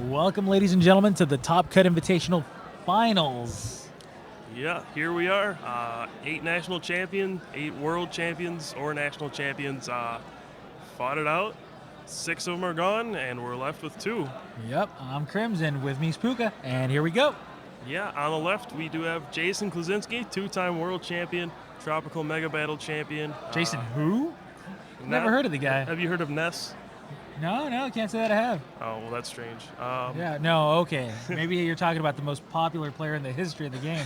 Welcome, ladies and gentlemen, to the Top Cut Invitational Finals. Yeah, here we are. 8 national champions, 8 world champions or national champions fought it out. 6 of them are gone, and we're left with 2. Yep, I'm Crim, and with me is Pooka, and here we go. Yeah, on the left we do have Jason Klaczynski, 2-time world champion, tropical mega battle champion. Jason who? Never heard of the guy. Have you heard of Ness? No, I can't say that I have. Oh, well, that's strange. Okay. Maybe you're talking about the most popular player in the history of the game.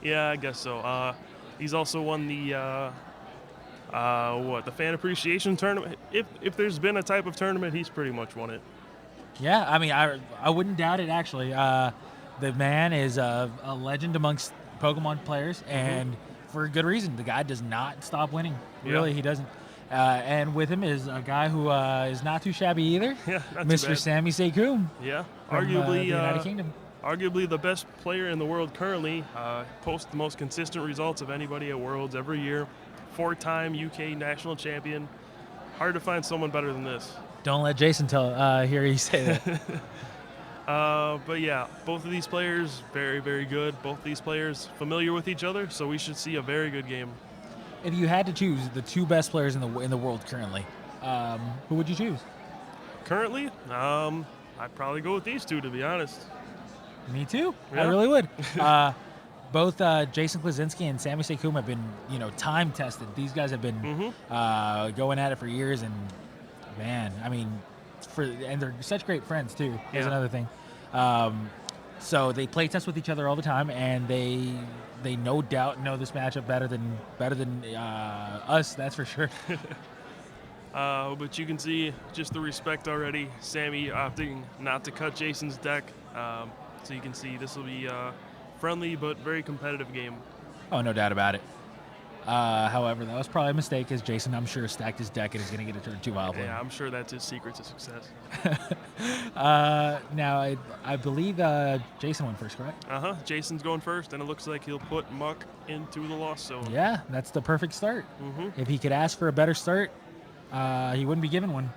Yeah, I guess so. He's also won the fan appreciation tournament. If there's been a type of tournament, he's pretty much won it. Yeah, I mean, I wouldn't doubt it, actually. The man is a legend amongst Pokemon players, and for a good reason. The guy does not stop winning. Really, he doesn't. And with him is a guy who is not too shabby either. Yeah, not Mr. too bad. Sami Sekkoum. Yeah, from, arguably the United Kingdom. Arguably the best player in the world currently. Posts the most consistent results of anybody at Worlds every year. 4-time UK national champion. Hard to find someone better than this. Don't let Jason hear you say that. But yeah, both of these players very, very good. Both these players familiar with each other, so we should see a very good game. If you had to choose the 2 best players in the world currently, who would you choose? Currently, I'd probably go with these 2, to be honest. Me too. Yeah. I really would. Both Jason Klaczynski and Sami Sekkoum have been, time tested. These guys have been going at it for years, and man, I mean, and they're such great friends too. Is another thing. So they play test with each other all the time, and they no doubt know this matchup better than us. That's for sure. But you can see just the respect already. Sammy opting not to cut Jason's deck. So you can see this will be a friendly but very competitive game. Oh, no doubt about it. However, that was probably a mistake, as Jason, I'm sure, stacked his deck and is going to get a turn 2 Vileplume. Yeah, I'm sure that's his secret to success. Now, I believe Jason went first, correct? Jason's going first, and it looks like he'll put Muck into the Lost Zone. Yeah, that's the perfect start. If he could ask for a better start, he wouldn't be given one.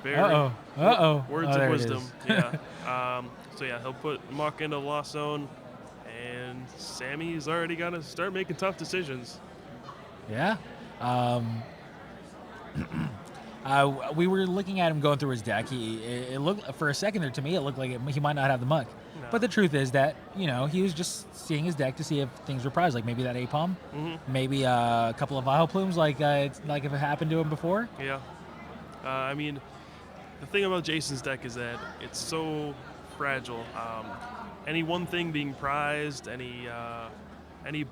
Words of wisdom. Yeah. So yeah, he'll put Muck into the Lost Zone, and Sammy's already got to start making tough decisions. Yeah. We were looking at him going through his deck. It looked, for a second there, to me, it looked like he might not have the Muck. No. But the truth is that, he was just seeing his deck to see if things were prized, like maybe that Apom, maybe a couple of Vileplumes, like if it happened to him before. Yeah. I mean, the thing about Jason's deck is that it's so fragile. Any one thing being prized, any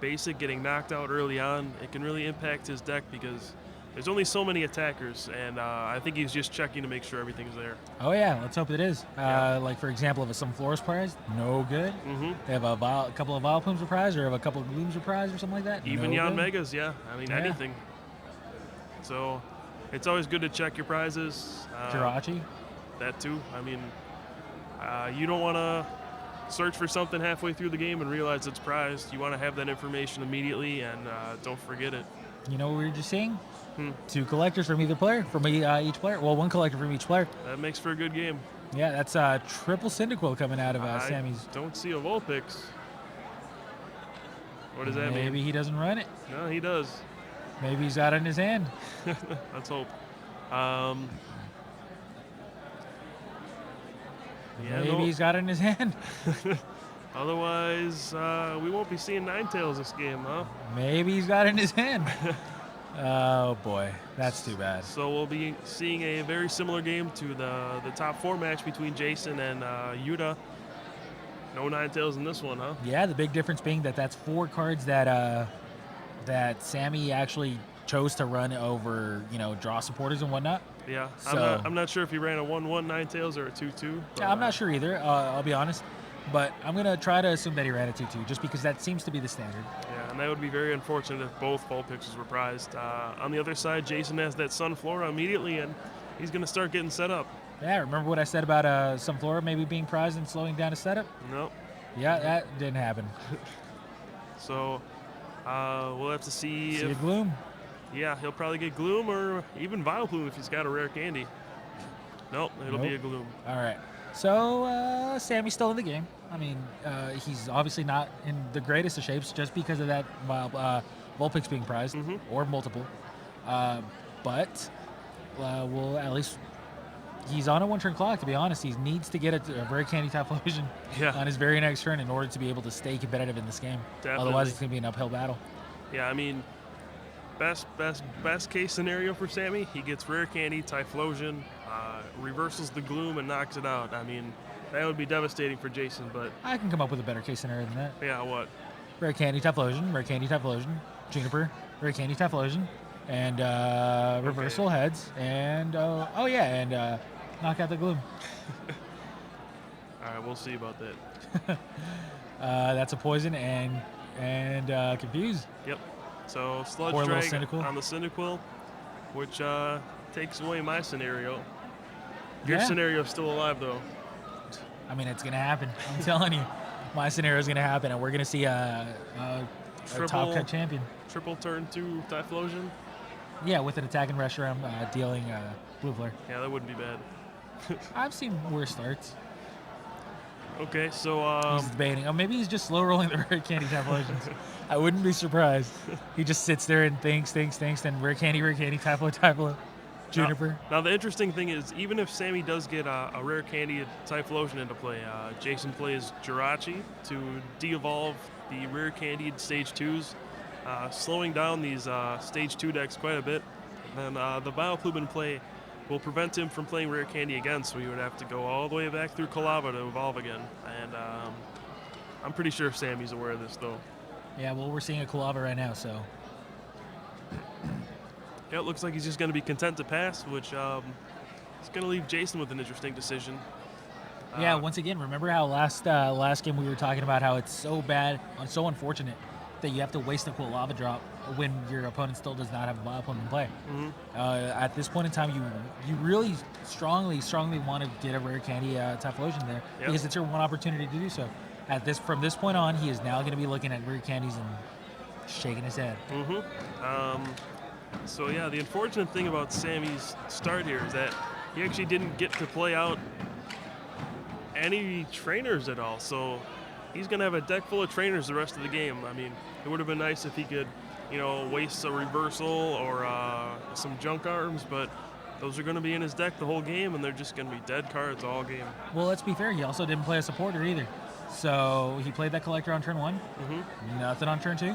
basic getting knocked out early on, it can really impact his deck because there's only so many attackers, and I think he's just checking to make sure everything's there. Oh yeah, let's hope it is. Like for example, if it's some Flores prize, no good. They have a couple of Vileplumes prize, or have a couple of Glooms prize, or something like that. Even no Yon good. Megas, yeah. I mean, anything. So it's always good to check your prizes. Jirachi. That too. I mean, you don't want to search for something halfway through the game and realize it's prized. You want to have that information immediately, and don't forget it. You know what we were just seeing? 2 collectors from each player. Well, 1 collector from each player. That makes for a good game. Yeah, that's triple Cyndaquil coming out of Sammy's. I don't see a Vulpix. What does that mean? Maybe he doesn't run it. No, he does. Maybe he's got it in his hand. Let's hope. Maybe he's got it in his hand. Otherwise, we won't be seeing Ninetales this game, huh? Maybe he's got it in his hand. Oh boy, that's too bad. So we'll be seeing a very similar game to the top 4 match between Jason and Yuta. No Ninetales in this one, huh? Yeah, the big difference being that that's 4 cards that Sammy actually chose to run over, draw supporters and whatnot. Yeah, So, I'm not sure if he ran a 1-1 Ninetales or a 2-2. Yeah, I'm not sure either. I'll be honest, but I'm gonna try to assume that he ran a 2-2, just because that seems to be the standard. Yeah, and that would be very unfortunate if both Vulpixes were prized. On the other side, Jason has that Sunflora immediately, and he's going to start getting set up. Yeah, remember what I said about Sunflora maybe being prized and slowing down a setup? No. Yeah, that didn't happen. So we'll have to see a Gloom. Yeah, he'll probably get Gloom or even Vileplume if he's got a rare candy. Nope, it'll be a Gloom. All right. So Sammy's still in the game. I mean, he's obviously not in the greatest of shapes just because of that Vulpix being prized or multiple. But we'll at least he's on a one-turn clock. To be honest, he needs to get a very candy Typhlosion on his very next turn in order to be able to stay competitive in this game. Definitely. Otherwise, it's going to be an uphill battle. Yeah, I mean, best case scenario for Sammy, he gets rare candy, Typhlosion, reversals the Gloom, and knocks it out. I mean, that would be devastating for Jason, but... I can come up with a better case scenario than that. Yeah, what? Rare candy Typhlosion, rare candy Typhlosion, Juniper, rare candy Typhlosion, and reversal heads, and knock out the Gloom. All right, we'll see about that. That's a poison and confuse. Yep. So Sludge Poor little Drag Cyndaquil. on the Cyndaquil, which takes away my scenario. Your Yeah. scenario is still alive, though. I mean, it's going to happen. I'm telling you. My scenario is going to happen, and we're going to see a top cut champion. Triple turn 2 Typhlosion. Yeah, with an attack and rush around dealing blue flare. Yeah, that wouldn't be bad. I've seen worse starts. Okay, so He's debating. Oh, maybe he's just slow rolling the rare candy Typhlosions. I wouldn't be surprised. He just sits there and thinks, then rare candy, Typhlo, Juniper. Now the interesting thing is, even if Sammy does get a rare candy Typhlosion into play, Jason plays Jirachi to de-evolve the rare candied stage 2s, slowing down these stage 2 decks quite a bit. And then the Vileplume in play will prevent him from playing rare candy again, so he would have to go all the way back through Kalava to evolve again. And I'm pretty sure Sammy's aware of this, though. Yeah, well, we're seeing a Kalava right now, so. Yeah, it looks like he's just going to be content to pass, which is going to leave Jason with an interesting decision. Yeah, once again, remember how last game we were talking about how it's so bad and so unfortunate that you have to waste a cool lava drop when your opponent still does not have a Vileplume in play. At this point in time, you really strongly want to get a rare candy Typhlosion there because it's your one opportunity to do so. From this point on, he is now going to be looking at rare candies and shaking his head. So yeah, the unfortunate thing about Sammy's start here is that he actually didn't get to play out any trainers at all. So he's going to have a deck full of trainers the rest of the game. I mean, it would have been nice if he could, waste a reversal or some junk arms, but those are going to be in his deck the whole game, and they're just going to be dead cards all game. Well, let's be fair. He also didn't play a supporter either. So he played that collector on turn 1, nothing on turn 2,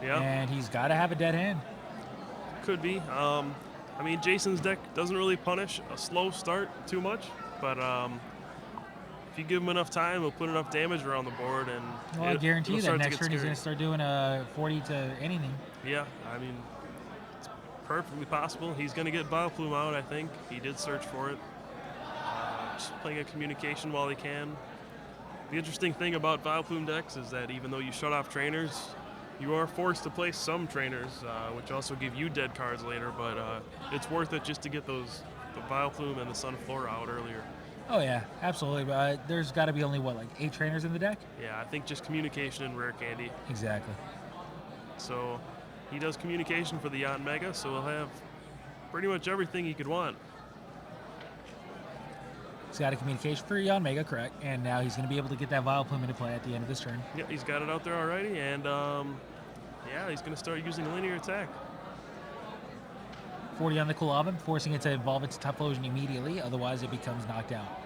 and he's got to have a dead hand. Could be. I mean, Jason's deck doesn't really punish a slow start too much, but if you give him enough time, he'll put enough damage around the board, and I guarantee that next turn he's going to start doing a 40 to anything. Yeah, I mean, it's perfectly possible. He's going to get Vileplume out, I think. He did search for it. Just playing a communication while he can. The interesting thing about Vileplume decks is that even though you shut off trainers, you are forced to play some trainers, which also give you dead cards later, but it's worth it just to get the Vileplume and the Sunflora out earlier. Oh, yeah, absolutely. There's got to be only, 8 trainers in the deck? Yeah, I think just communication and rare candy. Exactly. So he does communication for the Yon Mega, so he'll have pretty much everything he could want. He's got a communication for Yon Mega, correct, and now he's going to be able to get that Vileplume into play at the end of this turn. Yeah, he's got it out there already, and he's going to start using linear attack. 40 on the Kulava, forcing it to evolve into Typhlosion immediately, otherwise it becomes knocked out.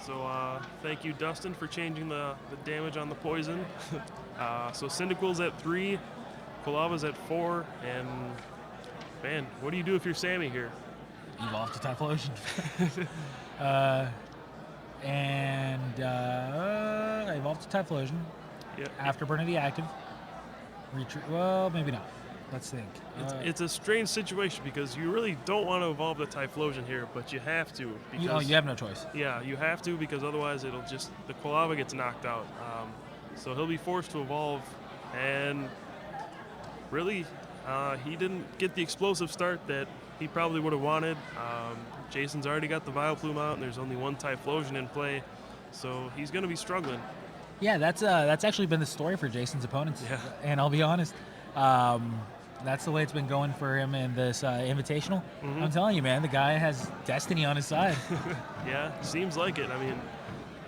So thank you, Dustin, for changing the damage on the poison. So Cyndaquil's at 3, Kulava's at 4, and man, what do you do if you're Sammy here? Evolve to Typhlosion. Evolve to Typhlosion. Yeah. Afterburner the active. Well, maybe not. Let's think. It's a strange situation because you really don't want to evolve the Typhlosion here, but you have to. Because, you have no choice. Yeah, you have to because otherwise the Kulava gets knocked out. So he'll be forced to evolve, and really, he didn't get the explosive start that he probably would have wanted. Jason's already got the Vileplume out, and there's only one Typhlosion in play, so he's going to be struggling. Yeah, that's actually been the story for Jason's opponents. Yeah. And I'll be honest, that's the way it's been going for him in this Invitational. Mm-hmm. I'm telling you, man, the guy has destiny on his side. Yeah, seems like it. I mean,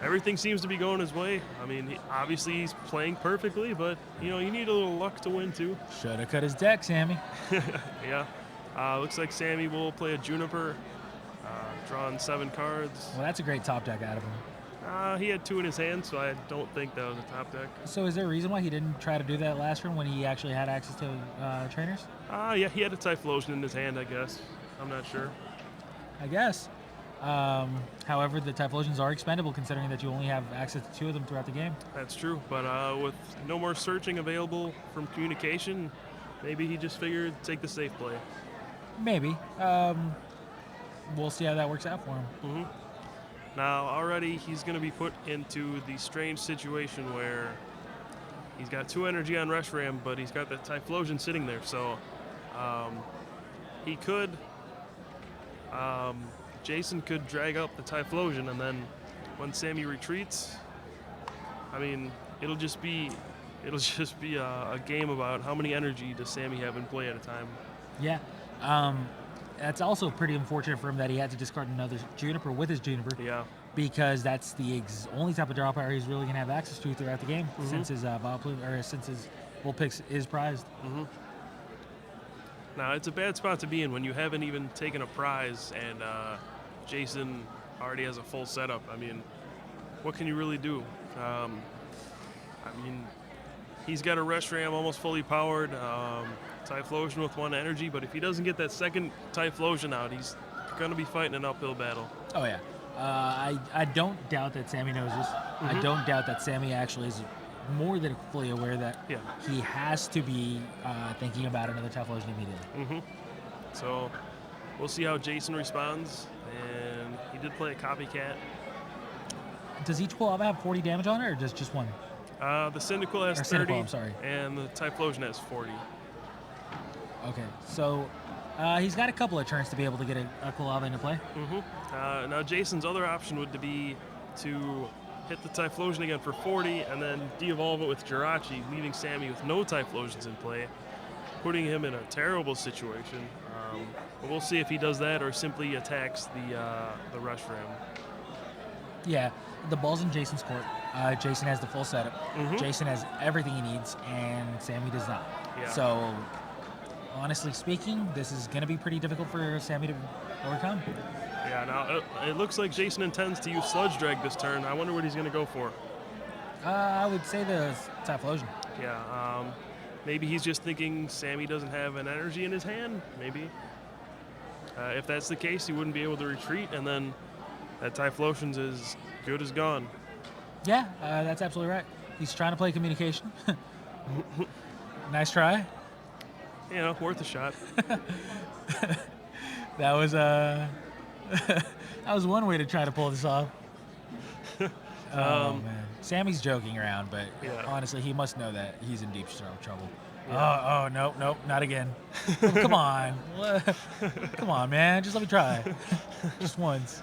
everything seems to be going his way. I mean, obviously he's playing perfectly, but you need a little luck to win too. Should have cut his deck, Sammy. Yeah. Looks like Sammy will play a Juniper, drawing 7 cards. Well, that's a great top deck out of him. He had 2 in his hand, so I don't think that was a top deck. So is there a reason why he didn't try to do that last round when he actually had access to trainers? Yeah, he had a Typhlosion in his hand, I guess. I'm not sure. I guess. However, the Typhlosions are expendable considering that you only have access to 2 of them throughout the game. That's true, but with no more searching available from communication, maybe he just figured take the safe play. Maybe. We'll see how that works out for him. Mm-hmm. Now, already he's going to be put into the strange situation where he's got 2 energy on Reshiram, but he's got the Typhlosion sitting there, so he could... Jason could drag up the Typhlosion, and then when Sammy retreats, I mean, it'll just be a game about how many energy does Sammy have in play at a time. Yeah. That's also pretty unfortunate for him that he had to discard another Juniper with his Juniper. Yeah. Because that's the only type of draw power he's really going to have access to throughout the game since his since his Vulpix is prized. Mm-hmm. Now, it's a bad spot to be in when you haven't even taken a prize and Jason already has a full setup. I mean, what can you really do? I mean, he's got a Reshiram almost fully powered, Typhlosion with 1 energy, but if he doesn't get that second Typhlosion out, he's going to be fighting an uphill battle. Oh, yeah. I don't doubt that Sammy knows this. I don't doubt that Sammy actually is more than fully aware that he has to be thinking about another Typhlosion immediately. Mm-hmm. So we'll see how Jason responds, and he did play a Copycat. Does each Quilava have 40 damage on it, or just one? The Cyndaquil has 30, I'm sorry. And the Typhlosion has 40. Okay, so he's got a couple of turns to be able to get a Quilava into play. Mm-hmm. Now Jason's other option would be to hit the Typhlosion again for 40 and then de-evolve it with Jirachi, leaving Sammy with no Typhlosions in play, putting him in a terrible situation. But we'll see if he does that or simply attacks the Reshiram. Yeah, the ball's in Jason's court. Jason has the full setup. Jason has everything he needs, and Sammy does not. Yeah. So, honestly speaking, this is going to be pretty difficult for Sammy to overcome. Yeah, now it looks like Jason intends to use Sludge Drag this turn. I wonder what he's going to go for. I would say the Typhlosion. Yeah, maybe he's just thinking Sammy doesn't have an energy in his hand, maybe. If that's the case, he wouldn't be able to retreat, and then that Typhlosion's as good as gone. Yeah, that's absolutely right. He's trying to play communication. Nice try. Worth a shot. That was that was one way to try to pull this off. Man, Sammy's joking around, but honestly, he must know that he's in deep trouble. Yeah. Nope, not again. Come on, come on, man, just let me try, just once.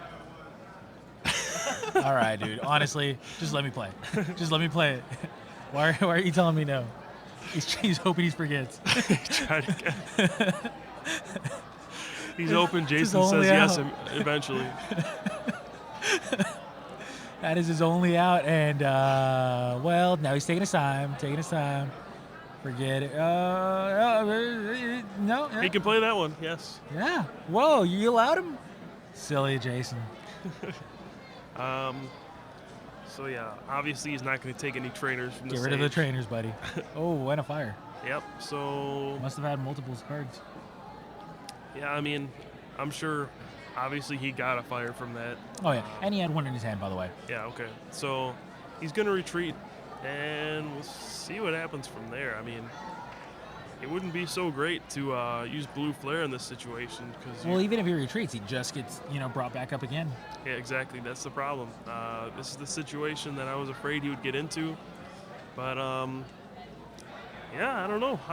All right, dude. Honestly, just let me play. Just let me play it. Why are you telling me no? He's hoping he forgets. He's hoping Jason says yes eventually. That is his only out, and well, now he's taking his time. Forget it. No. He can play that one. Yes. Yeah. Whoa, you allowed him? Silly Jason. So yeah, obviously he's not going to take any trainers from the Get rid of the trainers, buddy. Oh, and a fire. Yep. So must have had multiple cards. Yeah, I mean, I'm sure. Obviously, he got a fire from that. Oh yeah, and he had one in his hand, by the way. Yeah. Okay. So he's going to retreat, and we'll see what happens from there. I mean, it wouldn't be so great to use Blue Flare in this situation because. Well, even if he retreats, he just gets brought back up again. Yeah, exactly. That's the problem. This is the situation that I was afraid he would get into, but yeah, I don't know.